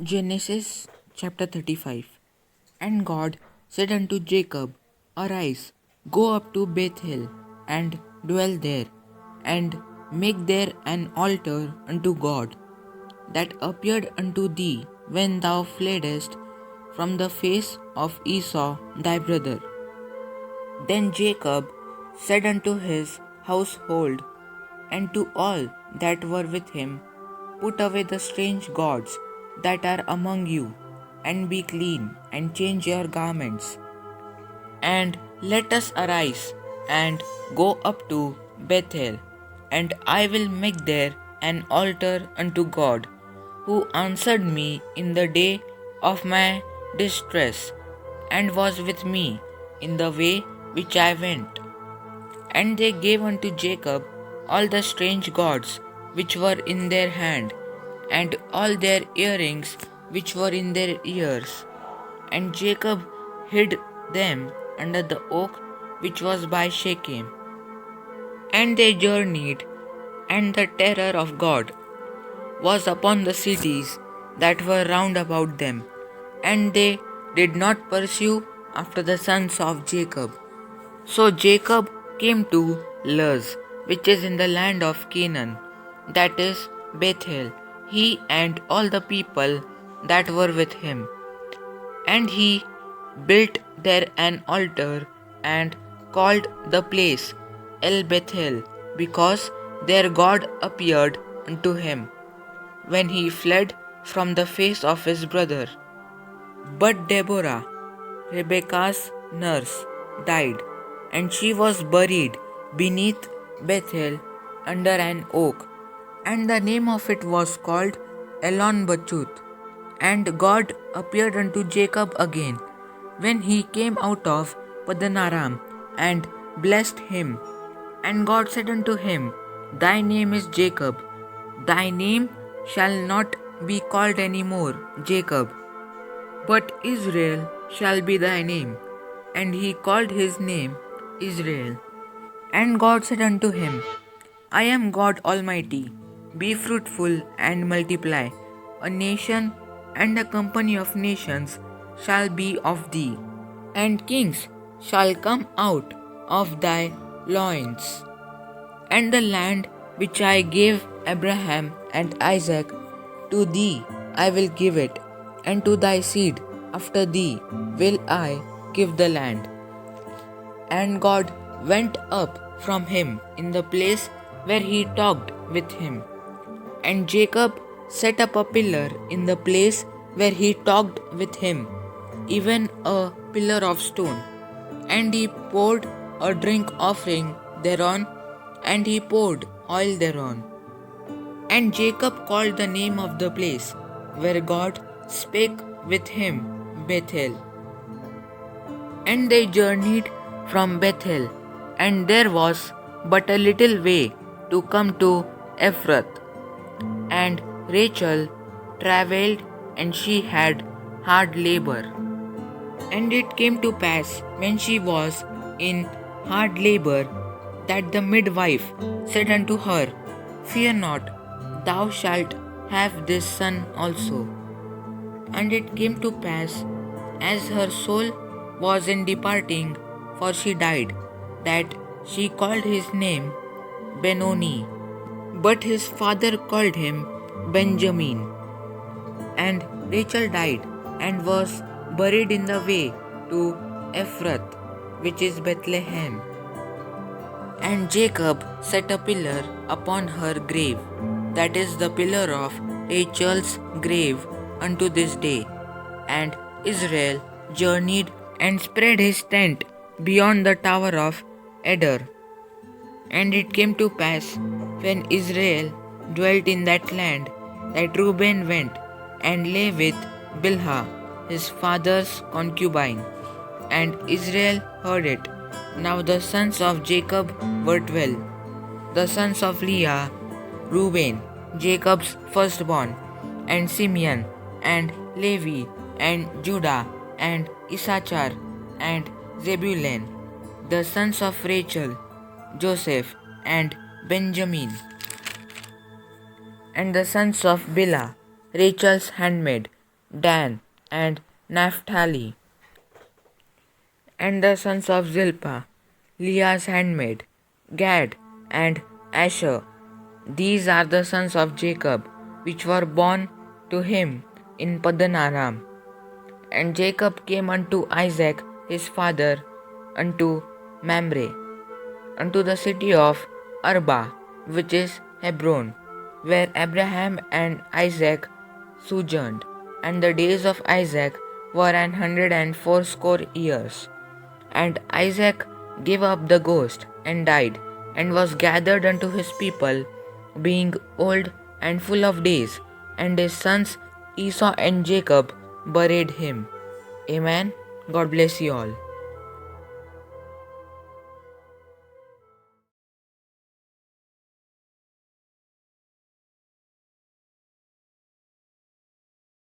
Genesis chapter 35. And God said unto Jacob, Arise, go up to Bethel, and dwell there, and make there an altar unto God, that appeared unto thee when thou fleddest from the face of Esau thy brother. Then Jacob said unto his household and to all that were with him, Put away the strange gods that are among you, and be clean, and change your garments. And let us arise, and go up to Bethel, and I will make there an altar unto God, who answered me in the day of my distress, and was with me in the way which I went. And they gave unto Jacob all the strange gods which were in their hand, and all their earrings which were in their ears. And Jacob hid them under the oak which was by Shechem. And they journeyed, and the terror of God was upon the cities that were round about them, and they did not pursue after the sons of Jacob. So Jacob came to Luz, which is in the land of Canaan, that is Bethel, he and all the people that were with him. And he built there an altar and called the place El Bethel, because there God appeared unto him when he fled from the face of his brother. But Deborah, Rebekah's nurse, died, and she was buried beneath Bethel under an oak, and the name of it was called Elon Bachuth. And God appeared unto Jacob again when he came out of Padanaram, and blessed him. And God said unto him, Thy name is Jacob, thy name shall not be called any more Jacob, but Israel shall be thy name. And he called his name Israel. And God said unto him, I am God Almighty, be fruitful and multiply. A nation and a company of nations shall be of thee, and kings shall come out of thy loins. And the land which I gave Abraham and Isaac to thee I will give it, and to thy seed after thee will I give the land. And God went up from him in the place where he talked with him. And Jacob set up a pillar in the place where he talked with him, even a pillar of stone. And he poured a drink offering thereon, and he poured oil thereon. And Jacob called the name of the place where God spake with him Bethel. And they journeyed from Bethel, and there was but a little way to come to Ephrath. And Rachel travelled, and she had hard labor. And it came to pass, when she was in hard labor, that the midwife said unto her, Fear not, thou shalt have this son also. And it came to pass, as her soul was in departing, for she died, that she called his name Benoni. But his father called him Benjamin. And Rachel died, and was buried in the way to Ephrath, which is Bethlehem. And Jacob set a pillar upon her grave, that is the pillar of Rachel's grave unto this day. And Israel journeyed and spread his tent beyond the tower of Eder. And it came to pass, when Israel dwelt in that land, that Reuben went and lay with Bilhah, his father's concubine. And Israel heard it. Now the sons of Jacob were 12. The sons of Leah, Reuben, Jacob's firstborn, and Simeon, and Levi, and Judah, and Issachar, and Zebulun. The sons of Rachel, Joseph, and Benjamin. And the sons of Bilhah, Rachel's handmaid, Dan, and Naphtali. And the sons of Zilpah, Leah's handmaid, Gad, and Asher. These are the sons of Jacob, which were born to him in Paddan Aram. And Jacob came unto Isaac his father, unto Mamre, unto the city of Arba, which is Hebron, where Abraham and Isaac sojourned. And the days of Isaac were 180 years. And Isaac gave up the ghost and died, and was gathered unto his people, being old and full of days. And his sons Esau and Jacob buried him. Amen. God bless you all.